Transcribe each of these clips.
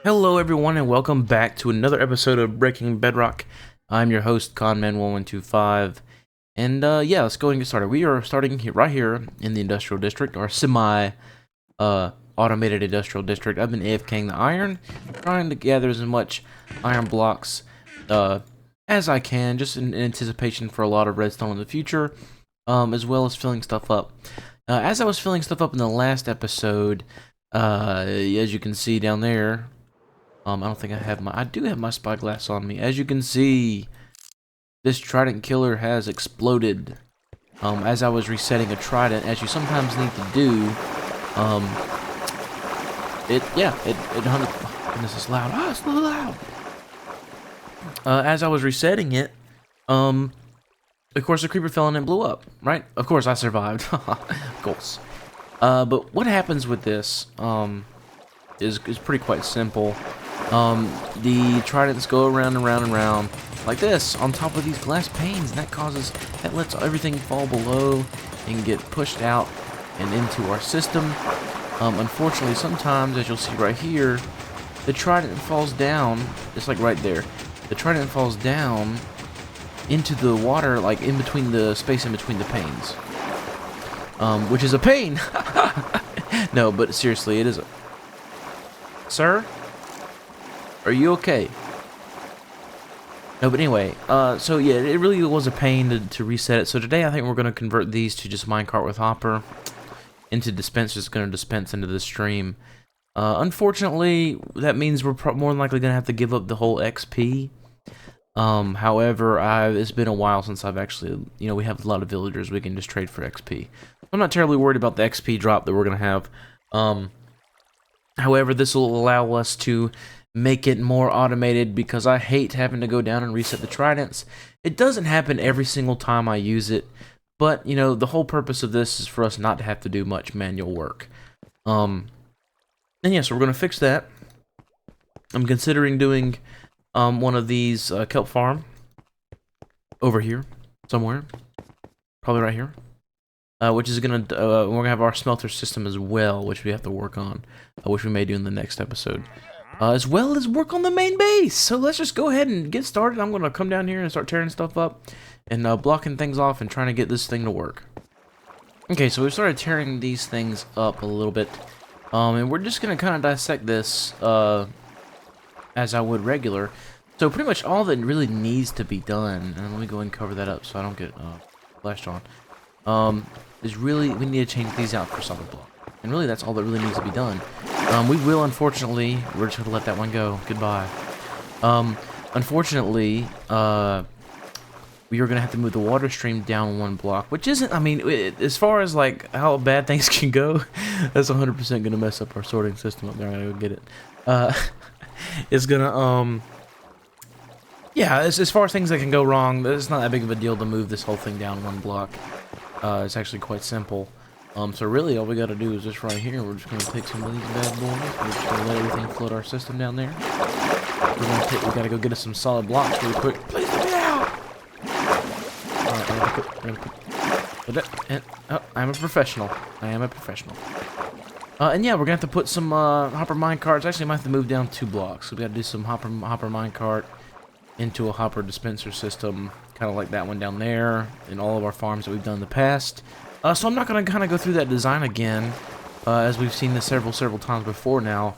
Hello everyone and welcome back to another episode of Breaking Bedrock. I'm your host Conman1125 and yeah, let's go and get started. We are starting right here in the industrial district, or semi automated industrial district. I've been AFKing the iron, trying to gather as much iron blocks as I can, just in anticipation for a lot of redstone in the future, as well as filling stuff up. As I was filling stuff up in the last episode, as you can see down there, I don't think I do have my spyglass on me. As you can see, this trident killer has exploded. As I was resetting a trident, as you sometimes need to do, it hung. Oh, goodness, it's loud. Ah, it's so loud. As I was resetting it, of course the creeper fell in and blew up, right? Of course I survived. Of course. But what happens with this, is pretty quite simple. The tridents go around and round and round like this on top of these glass panes, and that lets everything fall below and get pushed out and into our system. Unfortunately, sometimes, as you'll see right here, the trident falls down, just like right there. The trident falls down into the water, like in between the space in between the panes, which is a pain. No, but seriously, it is a... Sir? Are you okay? No, but anyway, so yeah, it really was a pain to reset it. So today I think we're going to convert these to just minecart with hopper into dispensers, going to dispense into the stream. Unfortunately, that means we're more than likely going to have to give up the whole XP. However, it's been a while since I've actually, we have a lot of villagers we can just trade for XP. I'm not terribly worried about the XP drop that we're going to have. However, this will allow us to make it more automated, because I hate having to go down and reset the tridents. It doesn't happen every single time I use it, but the whole purpose of this is for us not to have to do much manual work. And yeah, so we're gonna fix that. I'm considering doing one of these kelp farm over here somewhere, probably right here, which is gonna we're gonna have our smelter system as well, which we have to work on, which we may do in the next episode. As well as work on the main base. So let's just go ahead and get started. I'm going to come down here and start tearing stuff up and blocking things off and trying to get this thing to work. Okay, so we've started tearing these things up a little bit. And we're just going to kind of dissect this as I would regular. So pretty much all that really needs to be done, and let me go and cover that up so I don't get flashed on, is really we need to change these out for solid block. And really, that's all that really needs to be done. We will, unfortunately, we're just going to let that one go. Goodbye. Unfortunately, we are going to have to move the water stream down one block, which isn't, I mean, as far as, like, how bad things can go, that's 100% going to mess up our sorting system up there. I gotta go get it. It's going to, yeah, as far as things that can go wrong, it's not that big of a deal to move this whole thing down one block. It's actually quite simple. So really all we gotta do is just right here, we're just gonna take some of these bad boys, we're just gonna let everything flood our system down there. We gotta go get us some solid blocks really quick. Please let me out! Alright, I'm a professional. I am a professional. And yeah, we're gonna have to put some hopper minecarts. Actually, I might have to move down 2 blocks. So we gotta do some hopper minecart into a hopper dispenser system, kind of like that one down there, in all of our farms that we've done in the past. So I'm not going to kind of go through that design again, as we've seen this several times before now.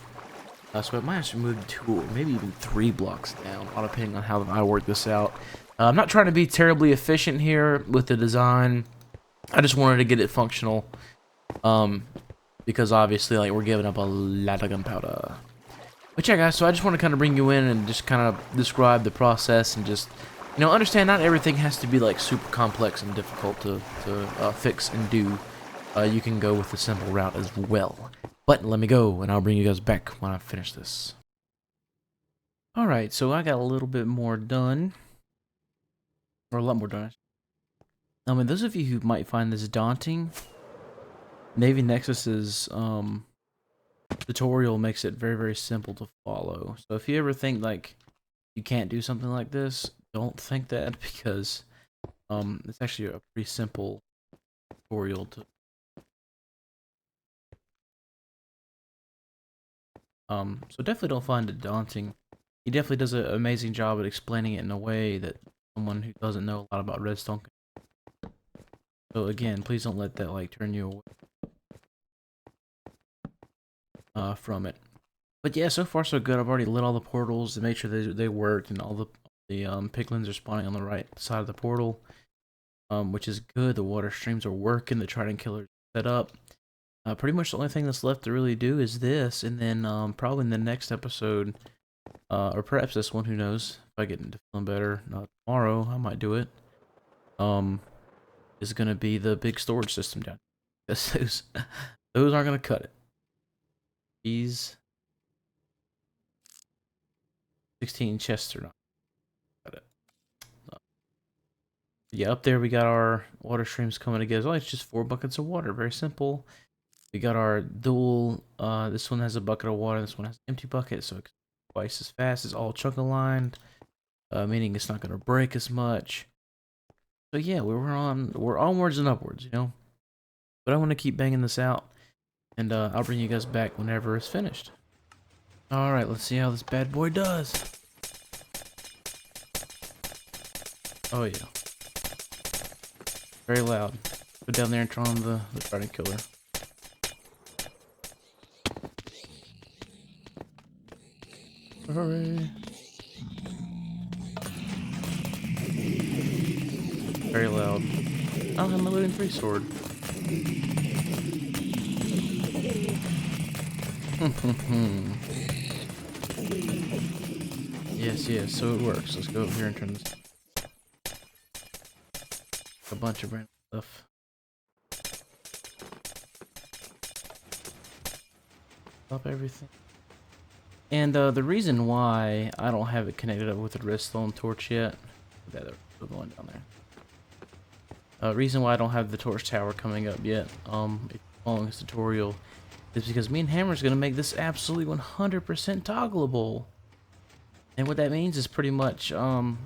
So it might actually move 2 or maybe even 3 blocks down, all depending on how I work this out. I'm not trying to be terribly efficient here with the design. I just wanted to get it functional, because obviously, like, we're giving up a lot of gunpowder. But yeah, guys, so I just want to kind of bring you in and just kind of describe the process and just, understand not everything has to be like super complex and difficult to fix and do. You can go with the simple route as well. But let me go, and I'll bring you guys back when I finish this. Alright, so I got a little bit more done. Or a lot more done. I mean, those of you who might find this daunting, NavyNexus's tutorial makes it very, very simple to follow. So if you ever think like you can't do something like this, don't think that, because it's actually a pretty simple tutorial to So definitely don't find it daunting. He definitely does an amazing job at explaining it in a way that someone who doesn't know a lot about redstone can. So again, please don't let that like turn you away from it. But yeah, so far so good. I've already lit all the portals to make sure they worked, and all the piglins are spawning on the right side of the portal, which is good. The water streams are working. The trident killer's set up. Pretty much the only thing that's left to really do is this, and then probably in the next episode, or perhaps this one, who knows? If I get into feeling better tomorrow, I might do it. Is gonna be the big storage system down. Because those aren't gonna cut it. These 16 chests are not cut it. Yeah, up there we got our water streams coming together. Oh, it's just 4 buckets of water. Very simple. We got our dual. This one has a bucket of water. This one has an empty bucket, so it's twice as fast. It's all chunk aligned, meaning it's not gonna break as much. So yeah, we're onwards and upwards, you know. But I want to keep banging this out, and I'll bring you guys back whenever it's finished. All right, let's see how this bad boy does. Oh yeah, very loud. Go down there and turn on the trident killer. Hooray! Very loud. I'll have my looting 3 sword. Yes, so it works. Let's go over here and turn this. A bunch of random stuff. Stop everything. And the reason why I don't have it connected up with the redstone torch yet, they're going down there. Reason why I don't have the torch tower coming up yet, following this tutorial, is because me and Hammer's gonna make this absolutely 100% toggleable. And what that means is pretty much, we're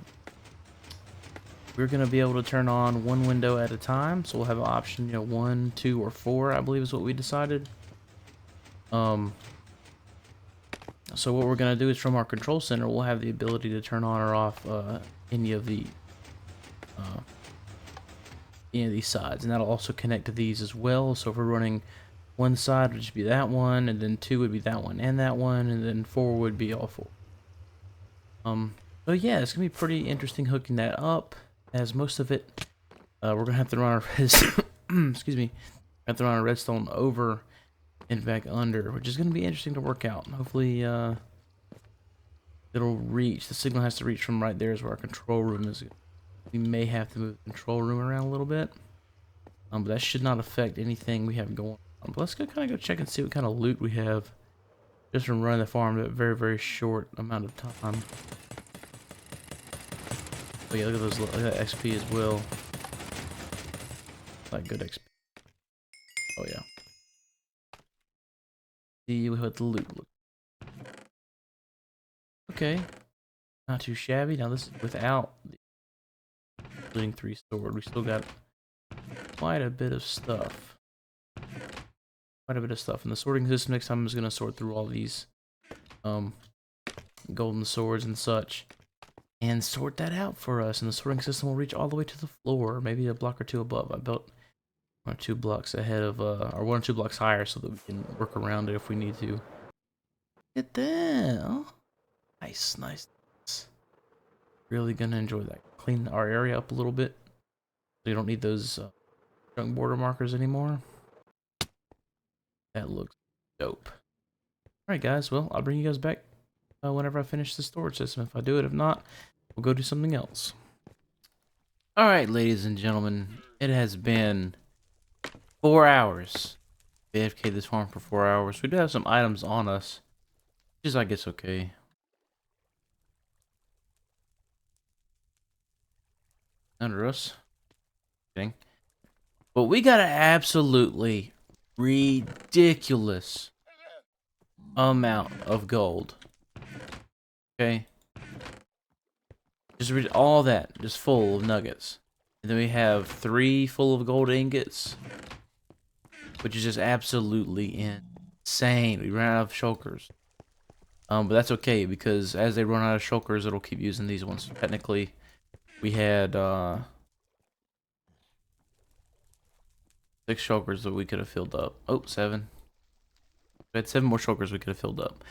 gonna be able to turn on one window at a time. So we'll have an option, you know, 1, 2, or 4, I believe is what we decided. So what we're gonna do is from our control center, we'll have the ability to turn on or off any of these sides, and that'll also connect to these as well. So if we're running one side, would just be that one, and then 2 would be that one and that one, and then 4 would be all 4. So yeah, it's gonna be pretty interesting hooking that up, as most of it we're gonna have to run our excuse me, have to run our redstone over and back under, which is gonna be interesting to work out. Hopefully it'll reach, the signal has to reach from right there is where our control room is. We may have to move the control room around a little bit, but that should not affect anything we have going on. But let's go check and see what kind of loot we have just from running the farm at a very, very short amount of time. Oh yeah, look at that XP as well. Like good XP. Oh yeah. See what the loot looks. Okay, not too shabby. Now this is without the looting 3 sword. We still got quite a bit of stuff. And the sorting system next time is gonna sort through all these golden swords and such, and sort that out for us. And the sorting system will reach all the way to the floor, maybe a block or 2 above. I built 1 or 2 blocks ahead of, or 1 or 2 blocks higher, so that we can work around it if we need to. Get that! Oh, nice. Really gonna enjoy that. Clean our area up a little bit, so you don't need those junk border markers anymore. That looks dope. Alright guys, well, I'll bring you guys back whenever I finish the storage system. If I do it, if not, we'll go do something else. Alright, ladies and gentlemen, it has been 4 hours. AFK this farm for 4 hours. We do have some items on us, which is, I guess, okay. Under us. Okay. But we got an absolutely ridiculous amount of gold. Okay. Just read all that, just full of nuggets. And then we have 3 full of gold ingots, which is just absolutely insane. We ran out of shulkers. But that's okay because as they run out of shulkers, it'll keep using these ones. Technically, we had 6 shulkers that we could have filled up. Oh, 7. We had 7 more shulkers we could have filled up.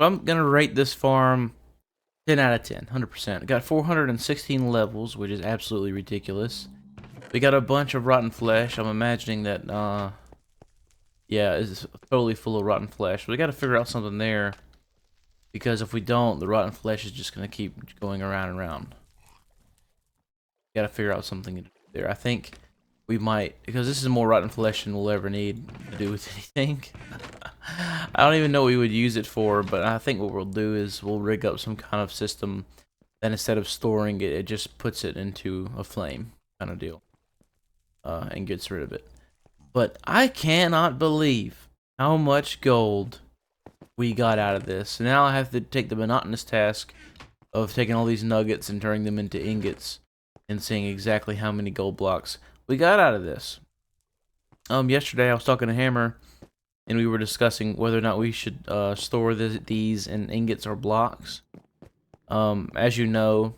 So I'm gonna rate this farm 10 out of 10, 100%. Got 416 levels, which is absolutely ridiculous. We got a bunch of rotten flesh. I'm imagining that, yeah, it's totally full of rotten flesh. But we got to figure out something there, because if we don't, the rotten flesh is just gonna keep going around and around. Got to figure out something there. I think we might, because this is more rotten flesh than we'll ever need to do with anything. I don't even know what we would use it for, but I think what we'll do is we'll rig up some kind of system that instead of storing it, it just puts it into a flame kind of deal, and gets rid of it. But I cannot believe how much gold we got out of this. Now I have to take the monotonous task of taking all these nuggets and turning them into ingots and seeing exactly how many gold blocks we got out of this. Yesterday I was talking to Hammer, and we were discussing whether or not we should store these in ingots or blocks. As you know,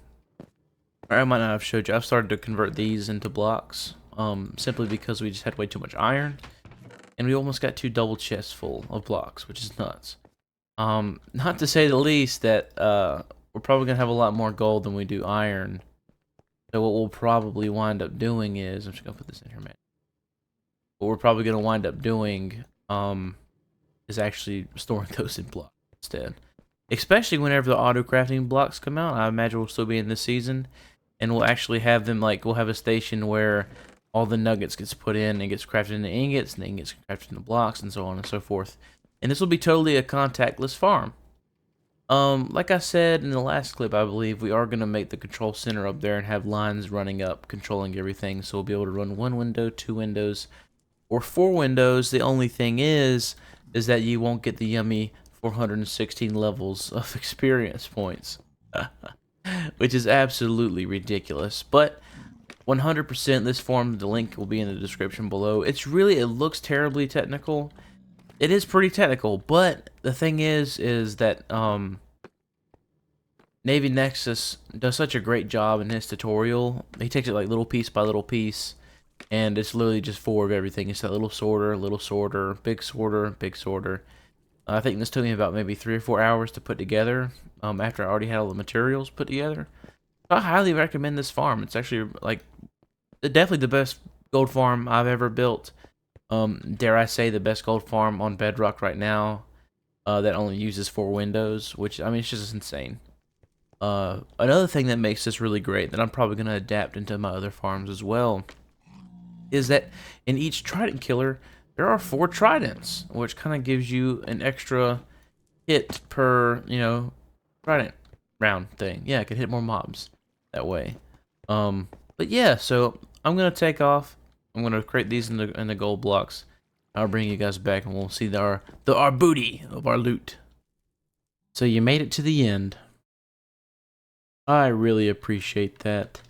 or I might not have showed you, I've started to convert these into blocks, simply because we just had way too much iron, and we almost got 2 double chests full of blocks, which is nuts. Not to say the least that we're probably gonna have a lot more gold than we do iron. So what we'll probably wind up doing is, I'm just gonna put this in here, man. What we're probably gonna wind up doing is actually storing those in blocks instead. Especially whenever the auto crafting blocks come out. I imagine we'll still be in this season, and we'll actually have them, like, we'll have a station where all the nuggets gets put in and gets crafted into ingots, and the ingots get crafted into blocks, and so on and so forth. And this will be totally a contactless farm. Like I said in the last clip, I believe we are gonna make the control center up there and have lines running up controlling everything, so we'll be able to run 1 window, 2 windows, or 4 windows. The only thing is that you won't get the yummy 416 levels of experience points, which is absolutely ridiculous. But 100% this farm, the link will be in the description below. It looks terribly technical. It is pretty technical, but the thing is that NavyNexus does such a great job in his tutorial. He takes it like little piece by little piece, and it's literally just 4 of everything. It's that little sorter, big sorter, big sorter. I think this took me about maybe 3 or 4 hours to put together, after I already had all the materials put together. I highly recommend this farm. It's actually, like, definitely the best gold farm I've ever built. Dare I say the best gold farm on Bedrock right now, that only uses 4 windows, which, I mean, it's just insane. Another thing that makes this really great, that I'm probably going to adapt into my other farms as well, is that in each trident killer, there are 4 tridents, which kind of gives you an extra hit per, trident round thing. Yeah, I could hit more mobs that way. But yeah, so I'm going to take off. I'm going to create these in the gold blocks. I'll bring you guys back, and we'll see our booty of our loot. So you made it to the end. I really appreciate that.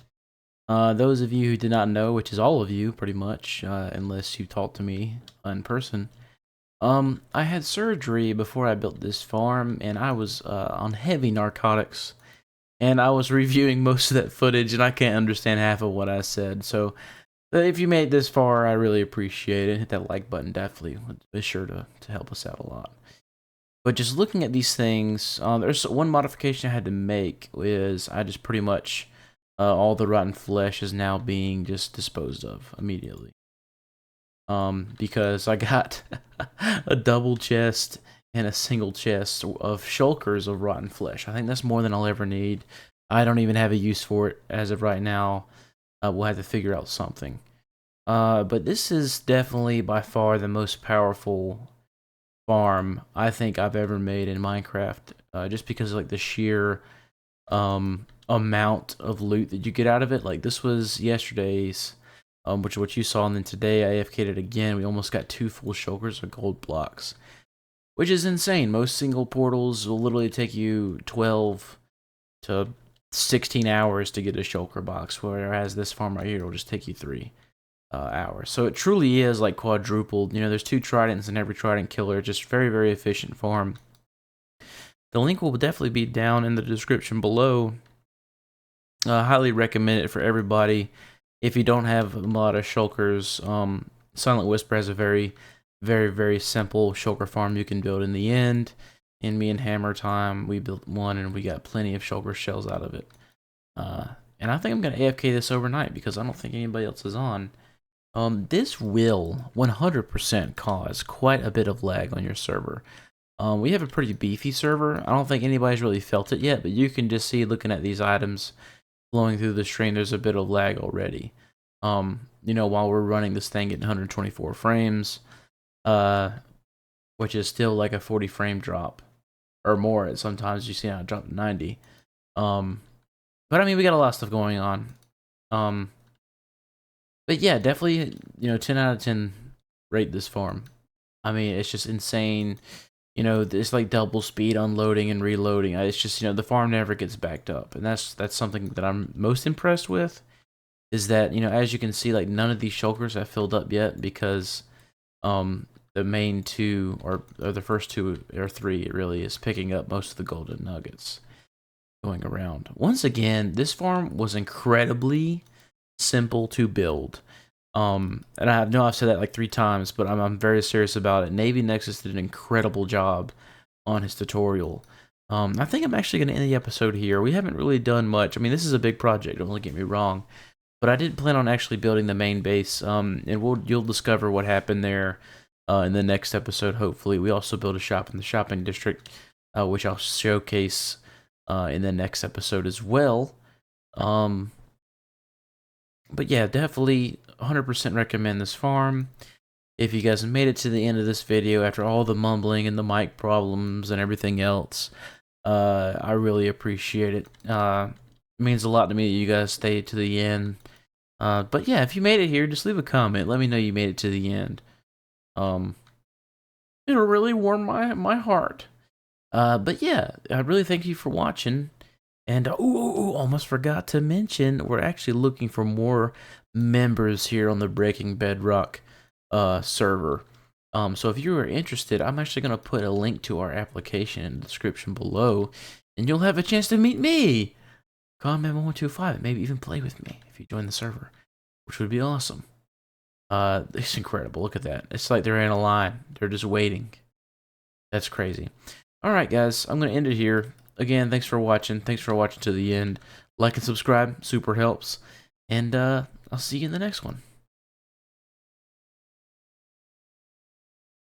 Those of you who did not know, which is all of you pretty much, unless you talked to me in person, I had surgery before I built this farm, and I was on heavy narcotics, and I was reviewing most of that footage, and I can't understand half of what I said. So if you made it this far, I really appreciate it. Hit that like button, definitely. Be sure to help us out a lot. But just looking at these things, there's one modification I had to make, is I just pretty much, all the rotten flesh is now being just disposed of immediately. Because I got a double chest and a single chest of shulkers of rotten flesh. I think that's more than I'll ever need. I don't even have a use for it as of right now. We'll have to figure out something. But this is definitely by far the most powerful farm I think I've ever made in Minecraft, just because of, like, the sheer amount of loot that you get out of it. Like, this was yesterday's, which is what you saw, and then today I AFK'd it again. We almost got 2 full shulkers of gold blocks, which is insane. Most single portals will literally take you 12 to 16 hours to get a shulker box, whereas this farm right here will just take you 3 hours. So it truly is like quadrupled. There's 2 tridents in every trident killer. Just very, very efficient farm. The link will definitely be down in the description below. I highly recommend it for everybody. If you don't have a lot of shulkers, Silent Whisper has a very, very simple shulker farm you can build in the end. In me and Hammer time, we built one and we got plenty of shulker shells out of it. And I think I'm going to AFK this overnight because I don't think anybody else is on. This will 100% cause quite a bit of lag on your server. We have a pretty beefy server. I don't think anybody's really felt it yet, but you can just see looking at these items flowing through the stream, there's a bit of lag already. You know, while we're running this thing at 124 frames, which is still like a 40 frame drop or more. Sometimes you see it drop to 90. But I mean, we got a lot of stuff going on. But yeah, definitely, you know, 10 out of 10 rate this farm. I mean, it's just insane. You know, it's like double speed unloading and reloading. It's just, you know, the farm never gets backed up. And that's something that I'm most impressed with, is that, you know, as you can see, like none of these shulkers have filled up yet because the main two, or the first two or three, it really is picking up most of the golden nuggets going around. Once again, this farm was incredibly simple to build. And I know I've said that like 3 times, but I'm very serious about it. NavyNexus did an incredible job on his tutorial. I think I'm actually going to end the episode here. We haven't really done much. I mean, this is a big project, don't get me wrong, but I did plan on actually building the main base. And you'll discover what happened there in the next episode, hopefully. We also built a shop in the shopping district, which I'll showcase in the next episode as well. But yeah, definitely 100% recommend this farm. If you guys have made it to the end of this video after all the mumbling and the mic problems and everything else, I really appreciate it. It means a lot to me that you guys stayed to the end. But yeah, if you made it here, just leave a comment. Let me know you made it to the end. It'll really warm my heart. But yeah, I really thank you for watching. And almost forgot to mention, we're actually looking for more members here on the Breaking Bedrock server. So if you are interested, I'm actually going to put a link to our application in the description below, and you'll have a chance to meet me, Comment125, and maybe even play with me if you join the server, which would be awesome. It's incredible. Look at that. It's like they're in a line. They're just waiting. That's crazy. All right, guys, I'm going to end it here. Again, thanks for watching. Thanks for watching to the end. Like and subscribe. Super helps. And I'll see you in the next one.